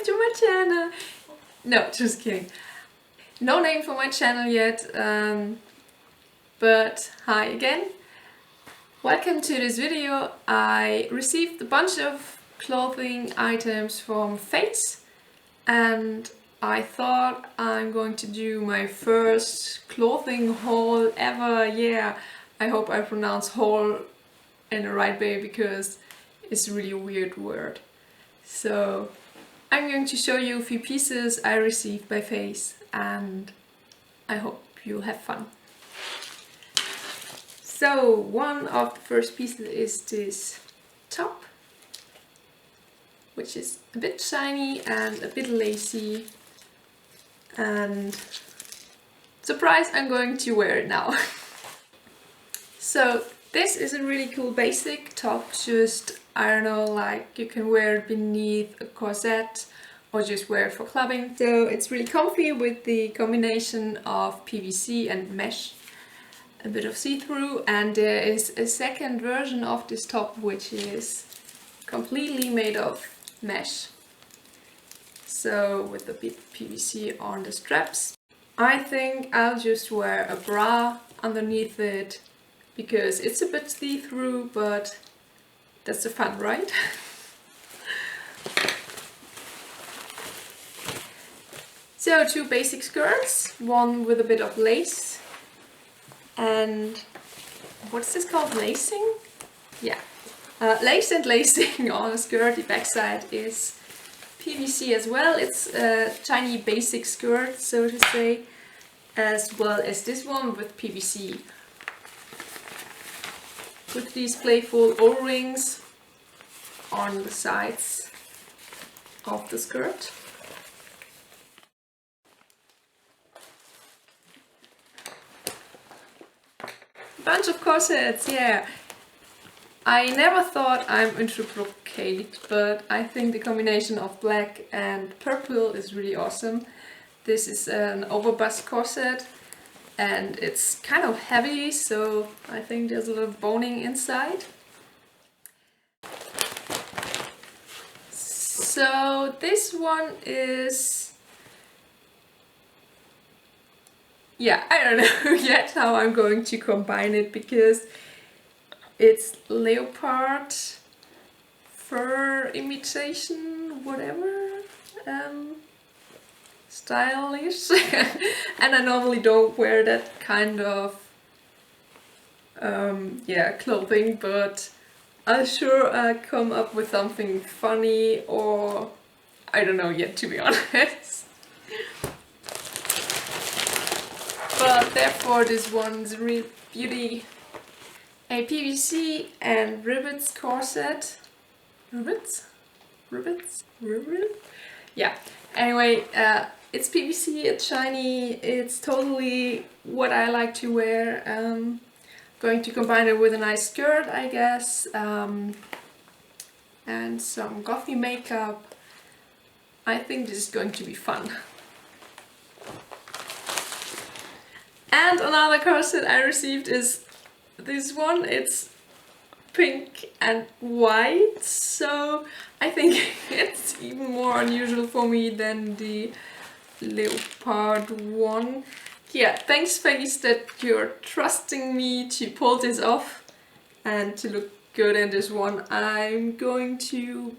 welcome to my channel. No, just kidding. No name for my channel yet, but hi again. Welcome to this video. I received a bunch of clothing items from Phaze and I thought I'm going to do my first clothing haul ever. Yeah, I hope I pronounce haul in the right way because it's really a weird word. So I'm going to show you a few pieces I received by Phaze and I hope you'll have fun. So one of the first pieces is this top, which is a bit shiny and a bit lacy, and surprise, I'm going to wear it now. So this is a really cool basic top, just, I don't know, like you can wear it beneath a corset or just wear it for clubbing. So it's really comfy with the combination of PVC and mesh, a bit of see-through, and there is a second version of this top which is completely made of mesh. So with the big PVC on the straps. I think I'll just wear a bra underneath it because it's a bit see-through, but that's the fun, right? So two basic skirts, one with a bit of lace and what's this called? Lacing? Yeah, lace and lacing on a skirt. The backside is PVC as well. It's a tiny basic skirt, so to say, as well as this one with PVC. With these playful O-rings on the sides of the skirt. Bunch of corsets, yeah. I never thought I'm into brocade, but I think the combination of black and purple is really awesome. This is an overbust corset and it's kind of heavy, so I think there's a little boning inside. So this one is, yeah, I don't know yet how I'm going to combine it because it's leopard fur imitation, whatever, stylish. And I normally don't wear that kind of yeah, clothing, but I'm sure I'll come up with something funny, or I don't know yet, to be honest. But therefore this one's a real beauty. A PVC and rivets corset. Rivets? Rivets? Rivets? Yeah. Anyway, it's PVC, it's shiny, it's totally what I like to wear. Going to combine it with a nice skirt, I guess, and some gothy makeup. I think this is going to be fun. And another corset I received is this one. It's pink and white, so I think it's even more unusual for me than the leopard one. Yeah, thanks Phaze that you're trusting me to pull this off and to look good in this one. I'm going to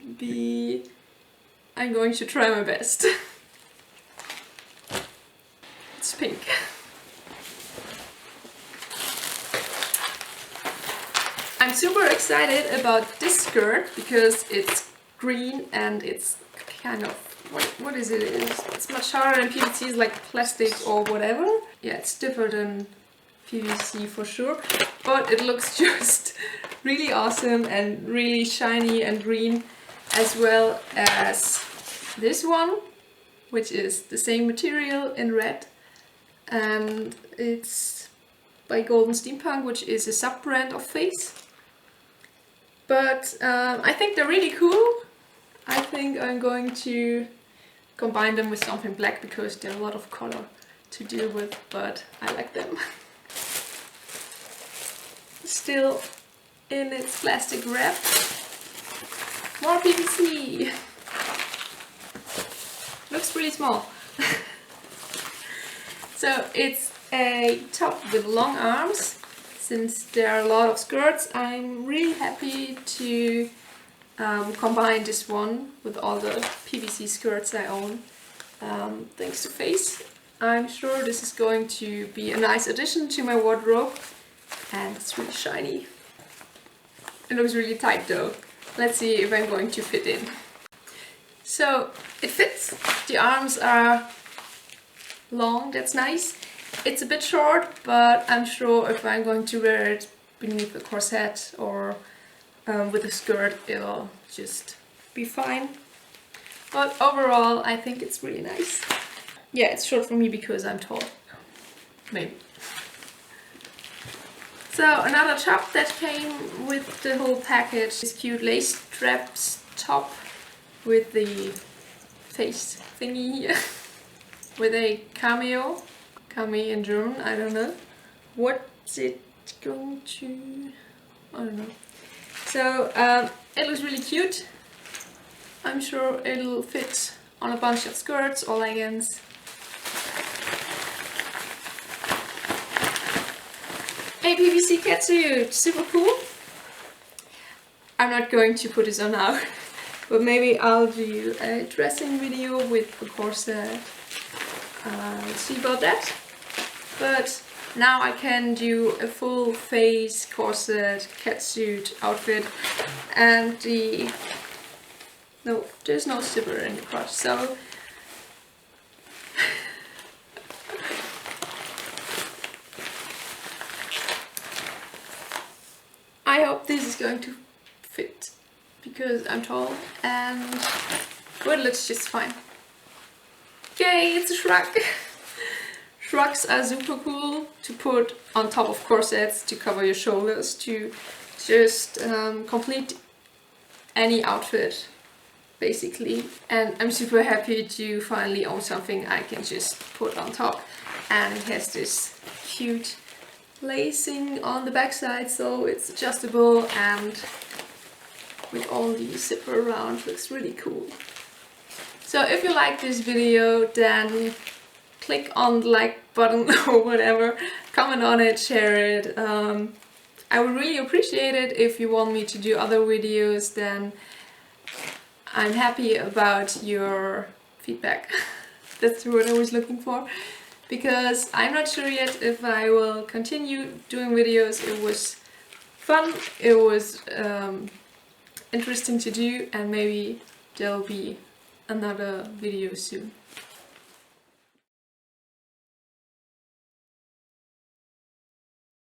try my best. It's pink. I'm super excited about this skirt because it's green and it's kind of, what is it? It's much harder than PVC, it's like plastic or whatever. Yeah, it's stiffer than PVC for sure, but it looks just really awesome and really shiny and green, as well as this one, which is the same material in red, and it's by Golden Steampunk, which is a sub-brand of Phaze. But I think they're really cool. I think I'm going to combine them with something black because they're a lot of color to deal with, but I like them. Still in its plastic wrap. More PVC! really small. So it's a top with long arms. Since there are a lot of skirts, I'm really happy to combine this one with all the PVC skirts I own. Thanks to Phaze. I'm sure this is going to be a nice addition to my wardrobe, and it's really shiny. It looks really tight though. Let's see if I'm going to fit in. So it fits. The arms are long, that's nice. It's a bit short, but I'm sure if I'm going to wear it beneath a corset or with a skirt, it'll just be fine. But overall, I think it's really nice. Yeah, it's short for me because I'm tall. Maybe. So another top that came with the whole package, this cute lace straps top with the face thingy here. With a cameo. Cameo in German, I don't know. What's it going to... I don't know. So it looks really cute. I'm sure it'll fit on a bunch of skirts or leggings. A PVC catsuit, super cool. I'm not going to put this on now, but maybe I'll do a dressing video with the corset. See about that. But now I can do a full face corset catsuit outfit, and no, there's no zipper in the crotch, so I hope this is going to fit because I'm tall, and well, it looks just fine. Okay, it's a shrug. Shrugs are super cool to put on top of corsets, to cover your shoulders, to just complete any outfit basically. And I'm super happy to finally own something I can just put on top, and it has this cute lacing on the backside, so it's adjustable, and with all the zipper around, looks really cool. So if you like this video, then click on the like button or whatever, comment on it, share it. I would really appreciate it if you want me to do other videos. Then I'm happy about your feedback. That's what I was looking for, because I'm not sure yet if I will continue doing videos. It was fun, it was interesting to do, and maybe there'll be another video soon.